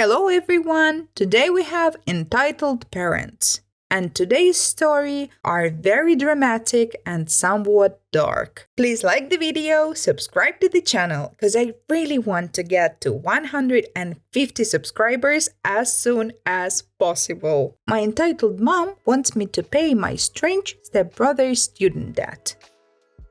Hello everyone! Today we have entitled Parents. And today's story are very dramatic and somewhat dark. Please like the video, subscribe to the channel, because I really want to get to 150 subscribers as soon as possible. My entitled mom wants me to pay my strange stepbrother's student debt.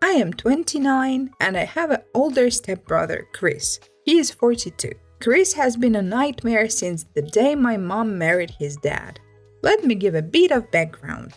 I am 29 and I have an older stepbrother, Chris. He is 42. Chris has been a nightmare since the day my mom married his dad. Let me give a bit of background.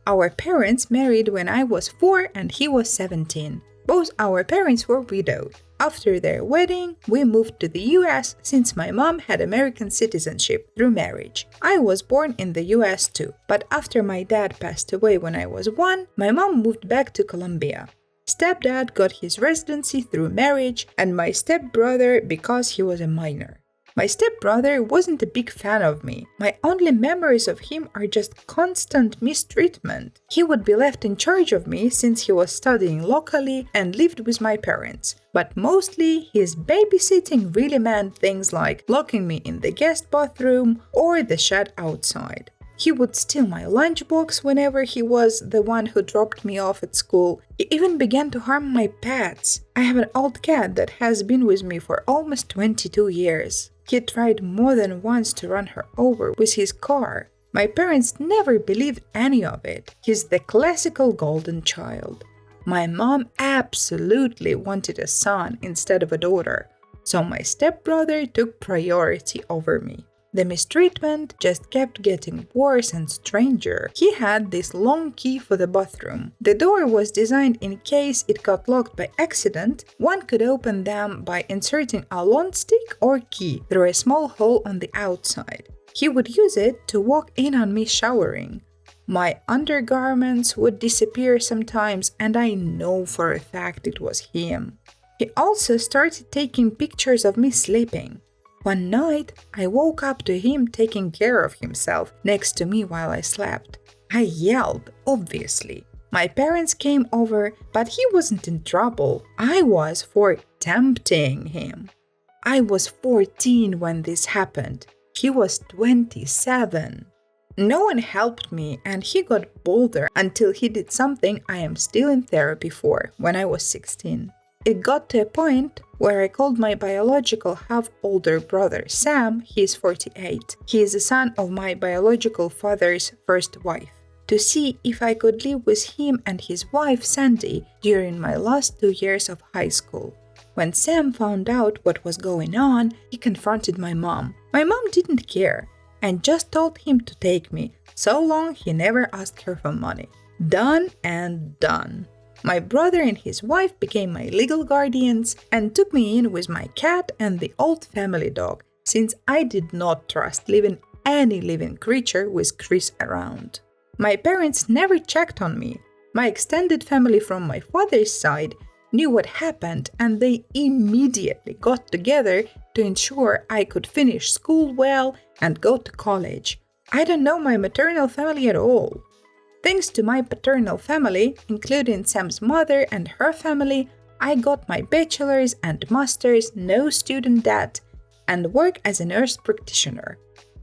Our parents married when I was 4 and he was 17. Both our parents were widowed. After their wedding, we moved to the US since my mom had American citizenship through marriage. I was born in the US too, but after my dad passed away when I was 1, my mom moved back to Colombia. Stepdad got his residency through marriage and my stepbrother because he was a minor. My stepbrother wasn't a big fan of me. My only memories of him are just constant mistreatment. He would be left in charge of me since he was studying locally and lived with my parents. But mostly, his babysitting really meant things like locking me in the guest bathroom or the shed outside. He would steal my lunchbox whenever he was the one who dropped me off at school. He even began to harm my pets. I have an old cat that has been with me for almost 22 years. He tried more than once to run her over with his car. My parents never believed any of it. He's the classical golden child. My mom absolutely wanted a son instead of a daughter, so my stepbrother took priority over me. The mistreatment just kept getting worse and stranger. He had this long key for the bathroom. The door was designed in case it got locked by accident. One could open them by inserting a long stick or key through a small hole on the outside. He would use it to walk in on me showering. My undergarments would disappear sometimes, and I know for a fact it was him. He also started taking pictures of me sleeping. One night, I woke up to him taking care of himself next to me while I slept. I yelled, obviously. My parents came over, but he wasn't in trouble. I was for tempting him. I was 14 when this happened. He was 27. No one helped me, and he got bolder until he did something I am still in therapy for when I was 16. It got to a point where I called my biological half-older brother Sam, he is 48. He is the son of my biological father's first wife, to see if I could live with him and his wife Sandy during my last 2 years of high school. When Sam found out what was going on, he confronted my mom. My mom didn't care and just told him to take me, so long he never asked her for money. Done and done. My brother and his wife became my legal guardians and took me in with my cat and the old family dog, since I did not trust leaving any living creature with Chris around. My parents never checked on me. My extended family from my father's side knew what happened and they immediately got together to ensure I could finish school well and go to college. I don't know my maternal family at all. Thanks to my paternal family, including Sam's mother and her family, I got my bachelor's and master's, no student debt, and work as a nurse practitioner.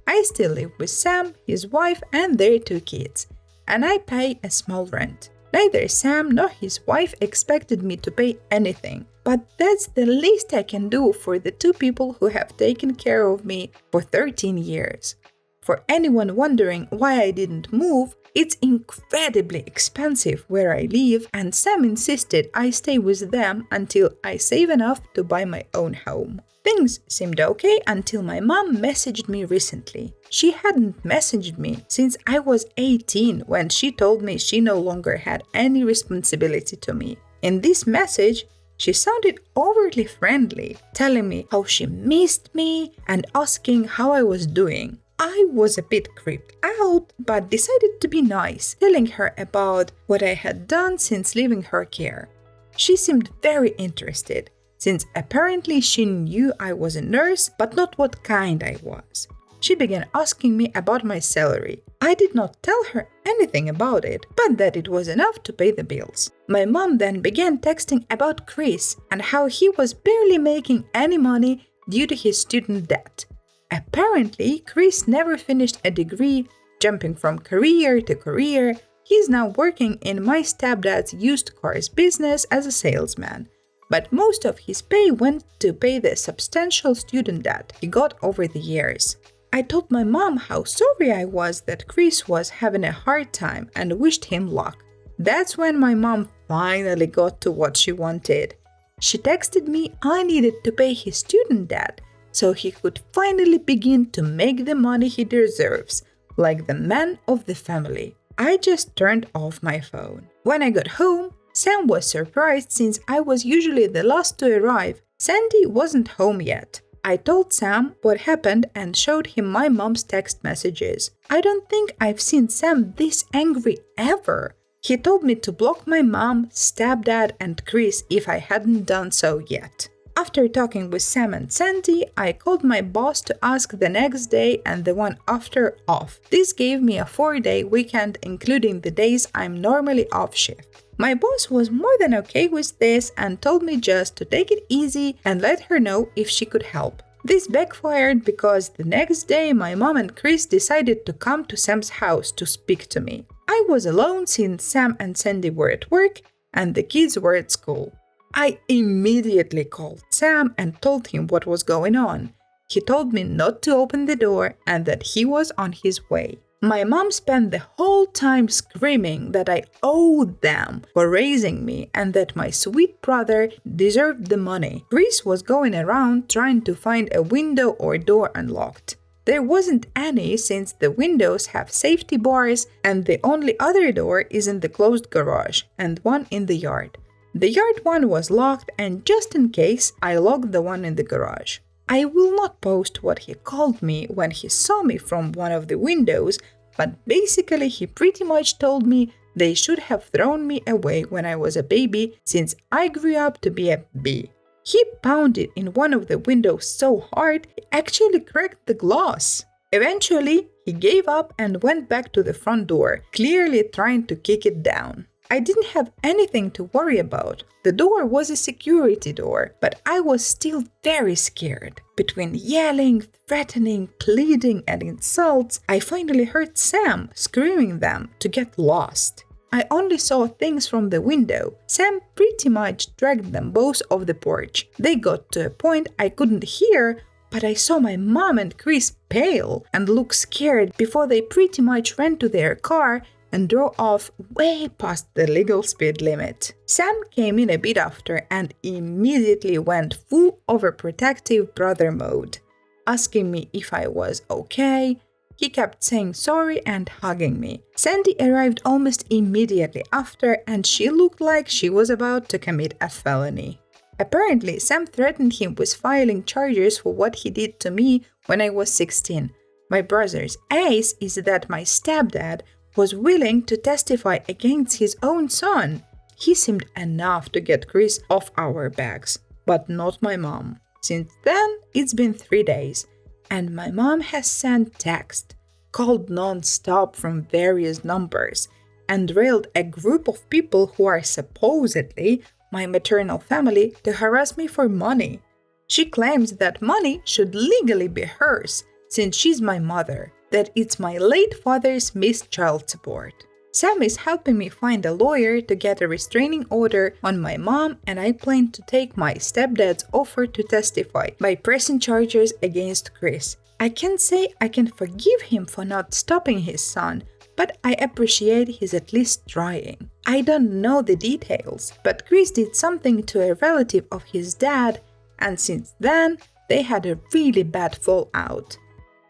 I still live with Sam, his wife, and their 2 kids, and I pay a small rent. Neither Sam nor his wife expected me to pay anything, but that's the least I can do for the 2 people who have taken care of me for 13 years. For anyone wondering why I didn't move, it's incredibly expensive where I live, and Sam insisted I stay with them until I save enough to buy my own home. Things seemed okay until my mom messaged me recently. She hadn't messaged me since I was 18 when she told me she no longer had any responsibility to me. In this message, she sounded overly friendly, telling me how she missed me and asking how I was doing. I was a bit creeped out, but decided to be nice, telling her about what I had done since leaving her care. She seemed very interested, since apparently she knew I was a nurse, but not what kind I was. She began asking me about my salary. I did not tell her anything about it, but that it was enough to pay the bills. My mom then began texting about Chris and how he was barely making any money due to his student debt. Apparently, Chris never finished a degree, jumping from career to career. He's now working in my stepdad's used cars business as a salesman. But most of his pay went to pay the substantial student debt he got over the years. I told my mom how sorry I was that Chris was having a hard time and wished him luck. That's when my mom finally got to what she wanted. She texted me I needed to pay his student debt so he could finally begin to make the money he deserves, like the man of the family. I just turned off my phone. When I got home, Sam was surprised since I was usually the last to arrive. Sandy wasn't home yet. I told Sam what happened and showed him my mom's text messages. I don't think I've seen Sam this angry ever. He told me to block my mom, stepdad, and Chris if I hadn't done so yet. After talking with Sam and Sandy, I called my boss to ask the next day and the one after off. This gave me a 4-day weekend, including the days I'm normally off shift. My boss was more than okay with this and told me just to take it easy and let her know if she could help. This backfired because the next day my mom and Chris decided to come to Sam's house to speak to me. I was alone since Sam and Sandy were at work and the kids were at school. I immediately called Sam and told him what was going on. He told me not to open the door and that he was on his way. My mom spent the whole time screaming that I owed them for raising me and that my sweet brother deserved the money. Chris was going around trying to find a window or door unlocked. There wasn't any since the windows have safety bars and the only other door is in the closed garage and one in the yard. The yard one was locked and just in case, I locked the one in the garage. I will not post what he called me when he saw me from one of the windows, but basically he pretty much told me they should have thrown me away when I was a baby since I grew up to be a bee. He pounded in one of the windows so hard, he actually cracked the glass. Eventually, he gave up and went back to the front door, clearly trying to kick it down. I didn't have anything to worry about. The door was a security door, but I was still very scared. Between yelling, threatening, pleading, and insults, I finally heard Sam screaming them to get lost. I only saw things from the window. Sam pretty much dragged them both off the porch. They got to a point I couldn't hear, but I saw my mom and Chris pale and look scared before they pretty much ran to their car and drove off way past the legal speed limit. Sam came in a bit after and immediately went full overprotective brother mode, asking me if I was okay. He kept saying sorry and hugging me. Sandy arrived almost immediately after and she looked like she was about to commit a felony. Apparently, Sam threatened him with filing charges for what he did to me when I was 16. My brother's ace is that my stepdad was willing to testify against his own son. He seemed enough to get Chris off our backs, but not my mom. Since then, it's been 3 days, and my mom has sent text, called non-stop from various numbers, and railed a group of people who are supposedly my maternal family to harass me for money. She claims that money should legally be hers, since she's my mother, that it's my late father's missed child support. Sam is helping me find a lawyer to get a restraining order on my mom, and I plan to take my stepdad's offer to testify by pressing charges against Chris. I can't say I can forgive him for not stopping his son, but I appreciate he's at least trying. I don't know the details, but Chris did something to a relative of his dad, and since then, they had a really bad fallout.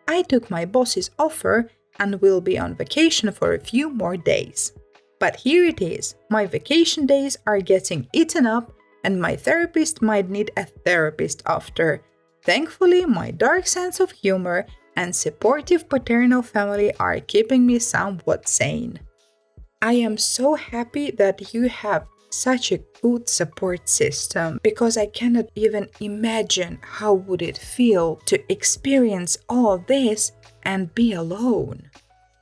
I took my boss's offer and will be on vacation for a few more days. But here it is, my vacation days are getting eaten up and my therapist might need a therapist after. Thankfully, my dark sense of humor and supportive paternal family are keeping me somewhat sane. I am so happy that you have such a good support system because I cannot even imagine how would it feel to experience all this and be alone.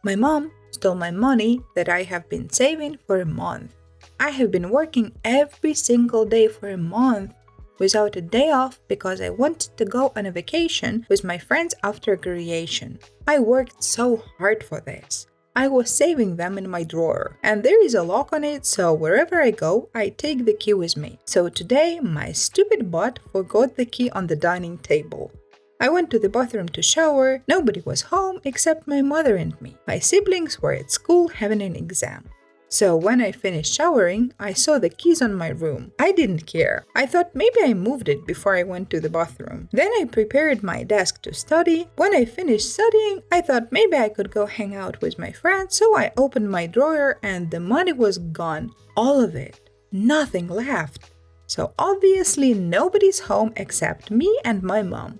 My mom stole my money that I have been saving for a month. I have been working every single day for a month without a day off because I wanted to go on a vacation with my friends after graduation. I worked so hard for this. I was saving them in my drawer, and there is a lock on it, so wherever I go, I take the key with me. So today, my stupid butt forgot the key on the dining table. I went to the bathroom to shower. Nobody was home except my mother and me. My siblings were at school having an exam. So when I finished showering, I saw the keys on my room. I didn't care. I thought maybe I moved it before I went to the bathroom. Then I prepared my desk to study. When I finished studying, I thought maybe I could go hang out with my friends, so I opened my drawer and the money was gone. All of it. Nothing left. So obviously nobody's home except me and my mom.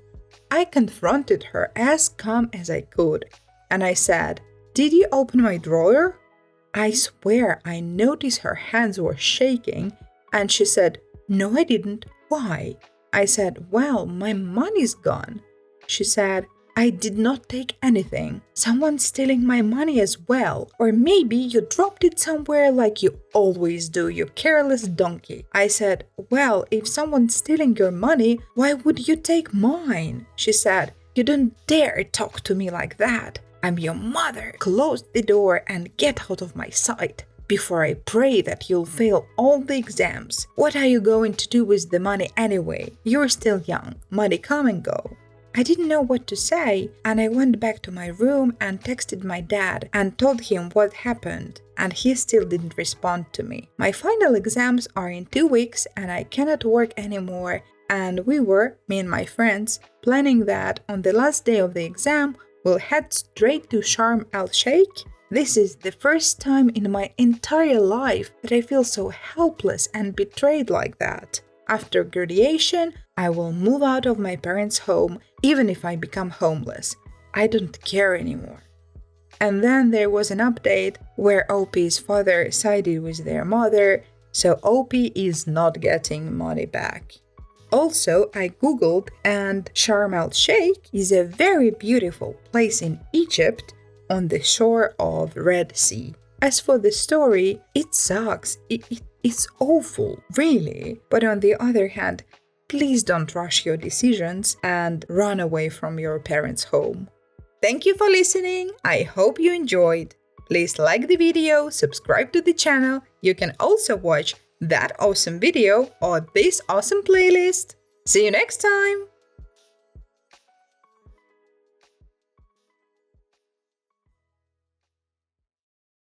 I confronted her as calm as I could, and I said, "Did you open my drawer?" I swear I noticed her hands were shaking, and she said, "No, I didn't. Why?" I said, "Well, my money's gone." She said, "I did not take anything. Someone's stealing my money as well. Or maybe you dropped it somewhere like you always do, you careless donkey." I said, "Well, if someone's stealing your money, why would you take mine?" She said, "You don't dare talk to me like that. I'm your mother. Close the door and get out of my sight before I pray that you'll fail all the exams. What are you going to do with the money anyway? You're still young. Money come and go." I didn't know what to say, and I went back to my room and texted my dad and told him what happened, and he still didn't respond to me. My final exams are in 2 weeks and I cannot work anymore, and we were, me and my friends, planning that on the last day of the exam, we'll head straight to Sharm el-Sheikh. This is the first time in my entire life that I feel so helpless and betrayed like that. After graduation, I will move out of my parents' home, even if I become homeless. I don't care anymore. And then there was an update where OP's father sided with their mother, so OP is not getting money back. Also, I googled, and Sharm el-Sheikh is a very beautiful place in Egypt on the shore of Red Sea. As for the story, it sucks. It's awful, really. But on the other hand, please don't rush your decisions and run away from your parents' home. Thank you for listening. I hope you enjoyed. Please like the video, subscribe to the channel. You can also watch that awesome video or this awesome playlist. See you next time!